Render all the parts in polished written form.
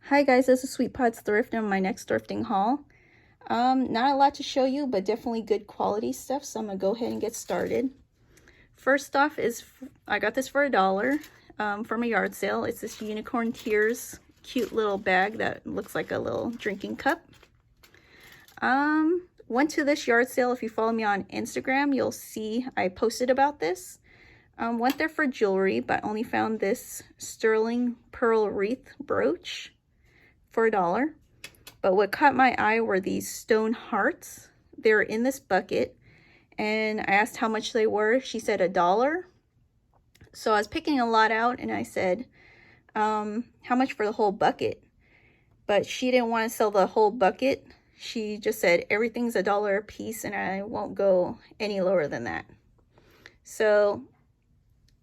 Hi guys, this is Sweet Pot's Thrift and my next thrifting haul. Not a lot to show you, but definitely good quality stuff, so I'm gonna go ahead and get started. First off is, I got this for $1 from a yard sale. It's this Unicorn Tears cute little bag that looks like a little drinking cup. Went to this yard sale. If you follow me on Instagram, you'll see I posted about this. Went there for jewelry, but only found this sterling pearl wreath brooch for $1. But what caught my eye were these stone hearts. They were in this bucket, and I asked how much they were. She said $1. So I was picking a lot out, and I said, how much for the whole bucket? But she didn't want to sell the whole bucket. She just said everything's $1 a piece, and I won't go any lower than that. So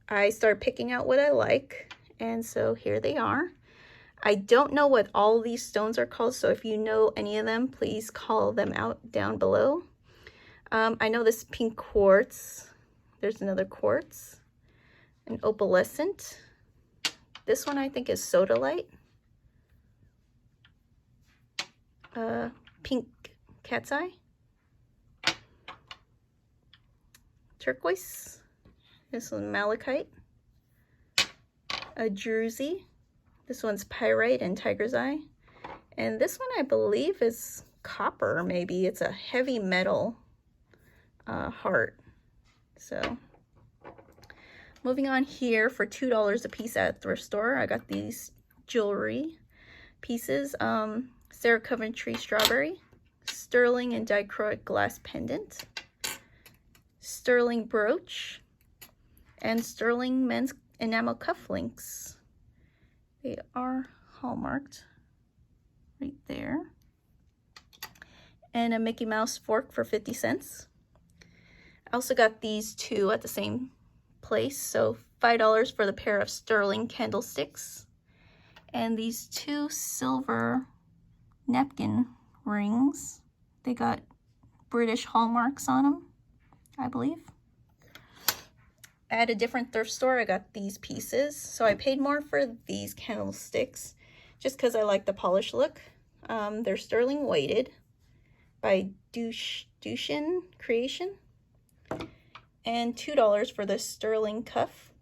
I started picking out what I like, and so here they are. I don't know what all these stones are called, so if you know any of them, please call them out down below. I know this pink quartz. There's another quartz, an opalescent. This one I think is sodalite. Pink cat's eye. Turquoise. This one's malachite. A druzy. This one's pyrite and tiger's eye. And this one I believe is copper, maybe. It's a heavy metal heart. So moving on here, for $2 a piece at a thrift store, I got these jewelry pieces. Sarah Coventry strawberry, sterling and dichroic glass pendant, sterling brooch, and sterling men's enamel cufflinks. They are hallmarked right there. And a Mickey Mouse fork for 50 cents. I also got these two at the same place, so $5 for the pair of sterling candlesticks. And these two silver napkin rings. They got British hallmarks on them, I believe. At a different thrift store, I got these pieces. So I paid more for these candlesticks just because I like the polished look. They're sterling weighted by Dushin Creation. And $2 for the sterling cuff.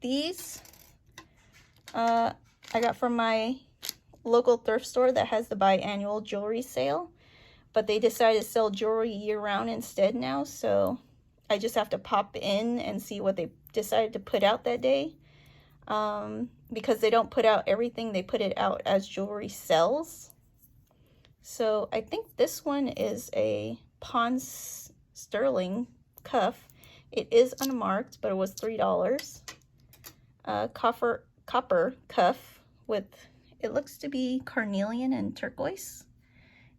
These I got from my local thrift store that has the biannual jewelry sale. But they decided to sell jewelry year-round instead now, so I just have to pop in and see what they decided to put out that day. Because they don't put out everything, they put it out as jewelry sells. So I think this one is a Pond's sterling cuff. It is unmarked, but it was $3. Copper cuff with, it looks to be carnelian and turquoise.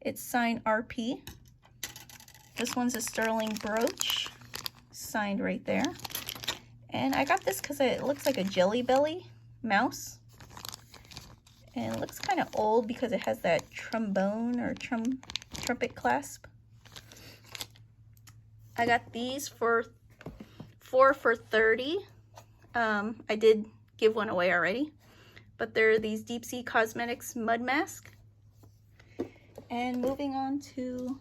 It's signed RP. This one's a sterling brooch, signed right there. And I got this because it looks like a Jelly Belly mouse. And it looks kind of old because it has that trombone or trumpet clasp. I got these for $4 for $30. I did give one away already. But they're these Deep Sea Cosmetics mud mask. And moving on to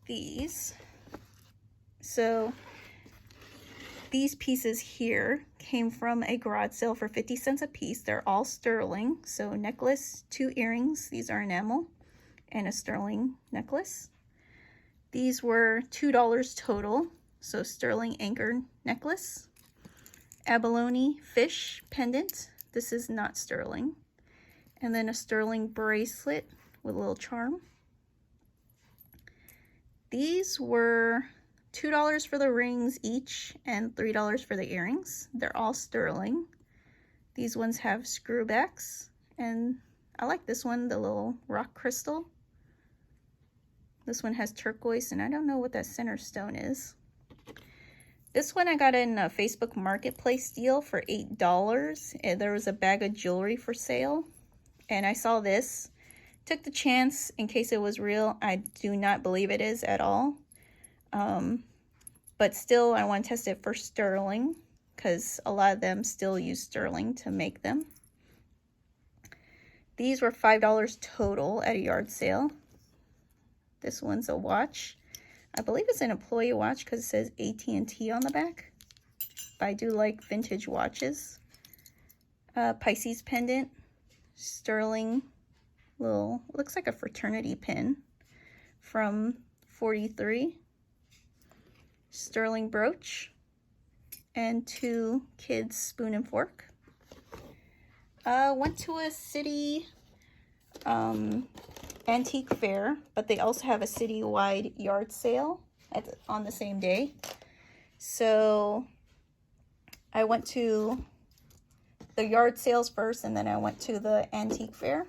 these. So these pieces here came from a garage sale for 50 cents a piece. They're all sterling. So necklace, 2 earrings. These are enamel. And a sterling necklace. These were $2 total. So sterling anchor necklace. Abalone fish pendant. This is not sterling. And then a sterling bracelet with a little charm. These were $2 for the rings each and $3 for the earrings. They're all sterling. These ones have screwbacks, and I like this one, the little rock crystal. This one has turquoise, and I don't know what that center stone is. This one I got in a Facebook Marketplace deal for $8. And there was a bag of jewelry for sale, and I saw this. Took the chance in case it was real. I do not believe it is at all. But still, I want to test it for sterling because a lot of them still use sterling to make them. These were $5 total at a yard sale. This one's a watch. I believe it's an employee watch because it says AT&T on the back. But I do like vintage watches. Pisces pendant. Sterling little, looks like a fraternity pin from 43. Sterling brooch. And 2 kids spoon and fork. Went to a city antique fair, but they also have a citywide yard sale on the same day. So I went to the yard sales first, and then I went to the antique fair.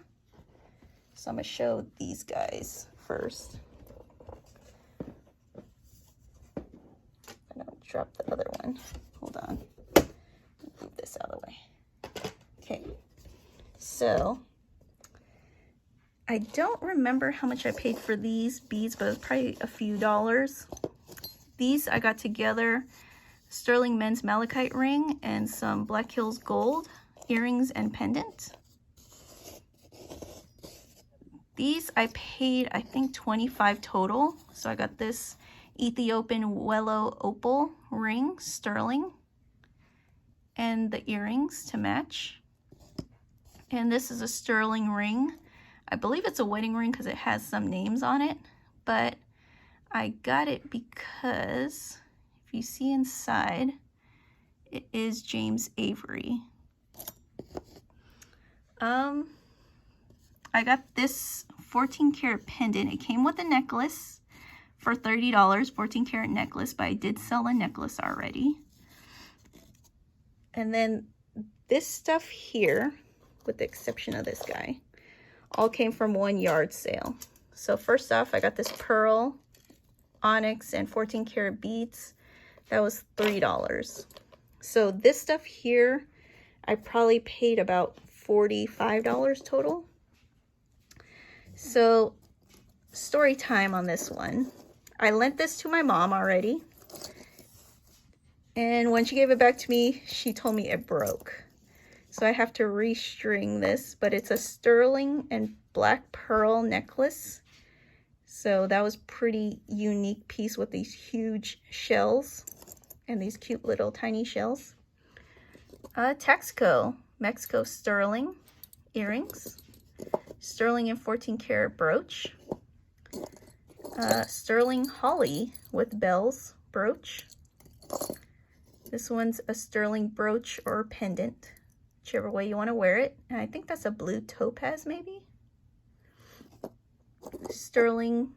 So I'm gonna show these guys first. I don't drop the other one. Hold on. Move this out of the way. Okay. So I don't remember how much I paid for these beads, but it was probably a few dollars. These I got together, sterling men's malachite ring and some Black Hills gold earrings and pendant. These I paid, I think, $25 total. So I got this Ethiopian Wello opal ring, sterling, and the earrings to match. And this is a sterling ring. I believe it's a wedding ring because it has some names on it, but I got it because if you see inside, it is James Avery. I got this 14 karat pendant. It came with a necklace for $30, 14 karat necklace, but I did sell a necklace already. And then this stuff here, with the exception of this guy, all came from one yard sale. So first off, I got this pearl, onyx, and 14 karat beads. That was $3. So this stuff here, I probably paid about $45 total. So story time on this one. I lent this to my mom already. And when she gave it back to me, she told me it broke. So I have to restring this, but it's a sterling and black pearl necklace. So that was pretty unique piece with these huge shells and these cute little tiny shells. Texaco, Mexico sterling earrings, sterling and 14 karat brooch, sterling holly with bells brooch. This one's a sterling brooch or pendant, whichever way you want to wear it. And I think that's a blue topaz maybe. Sterling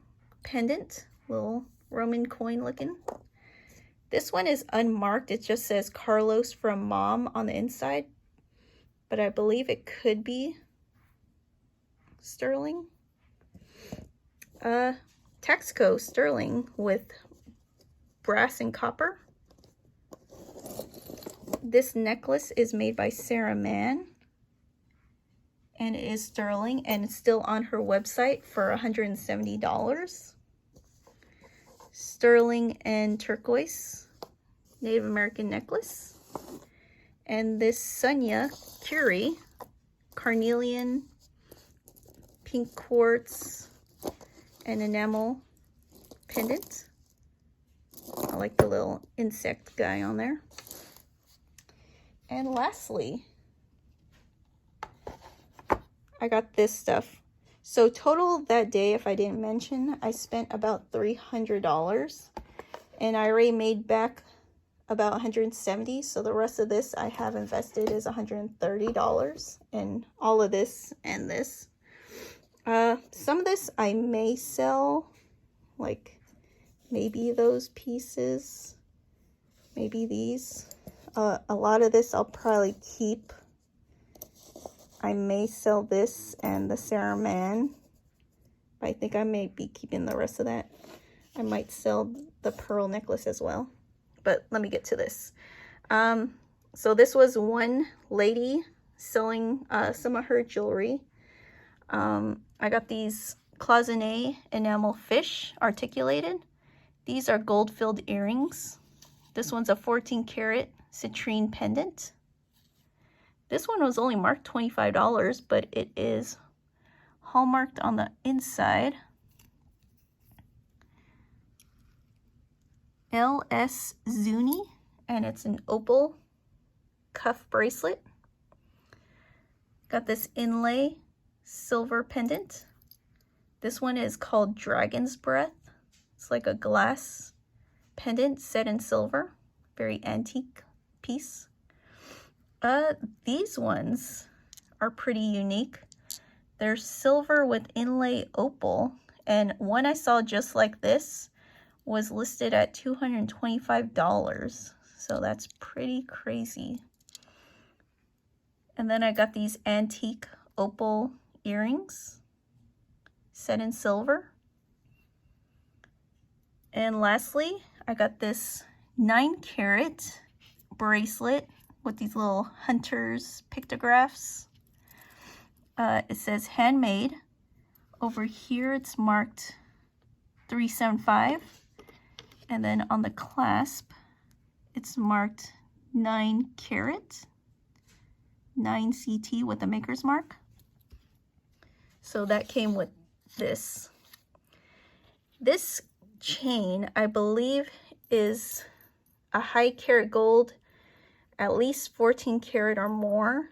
pendant, little Roman coin looking. This one is unmarked. It just says Carlos from Mom on the inside, but I believe it could be sterling. Texaco sterling with brass and copper. This necklace is made by Sarah Mann, and it is sterling, and it's still on her website for $170. Sterling and turquoise Native American necklace. And this Sonia Curie carnelian, pink quartz, and enamel pendant. I like the little insect guy on there. And lastly, I got this stuff. So total that day, if I didn't mention, I spent about $300, and I already made back about $170. So the rest of this I have invested is $130 in all of this and this. Some of this I may sell, like maybe those pieces, maybe these. A lot of this I'll probably keep. I may sell this and the Sarah Mann. I think I may be keeping the rest of that. I might sell the pearl necklace as well. But let me get to this. So this was one lady selling some of her jewelry. I got these cloisonne enamel fish articulated. These are gold-filled earrings. This one's a 14 karat citrine pendant. This one was only marked $25, but it is hallmarked on the inside. LS Zuni, and it's an opal cuff bracelet. Got this inlay silver pendant. This one is called Dragon's Breath. It's like a glass pendant set in silver. Very antique piece. These ones are pretty unique. They're silver with inlay opal, and one I saw just like this was listed at $225. So that's pretty crazy. And then I got these antique opal earrings set in silver. And lastly, I got this 9-carat bracelet with these little hunters pictographs. It says handmade. Over here it's marked 375, and then on the clasp it's marked 9-carat, 9 CT with the maker's mark. So that came with this. This chain, I believe, is a high carat gold, at least 14 karat or more,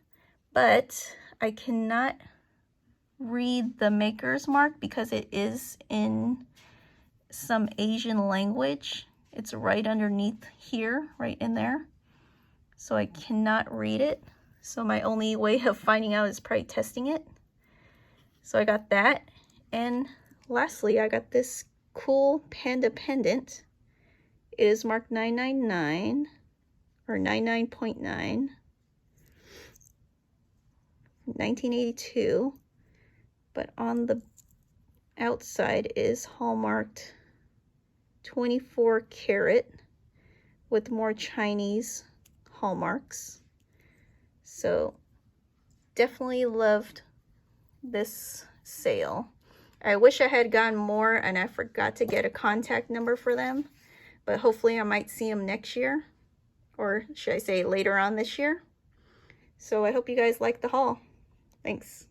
but I cannot read the maker's mark because it is in some Asian language. It's right underneath here, right in there. So I cannot read it. So my only way of finding out is probably testing it. So I got that. And lastly, I got this cool panda pendant. It is marked 999 or 99.9, 1982, but on the outside is hallmarked 24 karat with more Chinese hallmarks. So definitely loved this sale. I wish I had gotten more and I forgot to get a contact number for them, but hopefully I might see them next year, or should I say later on this year. So I hope you guys like the haul. Thanks.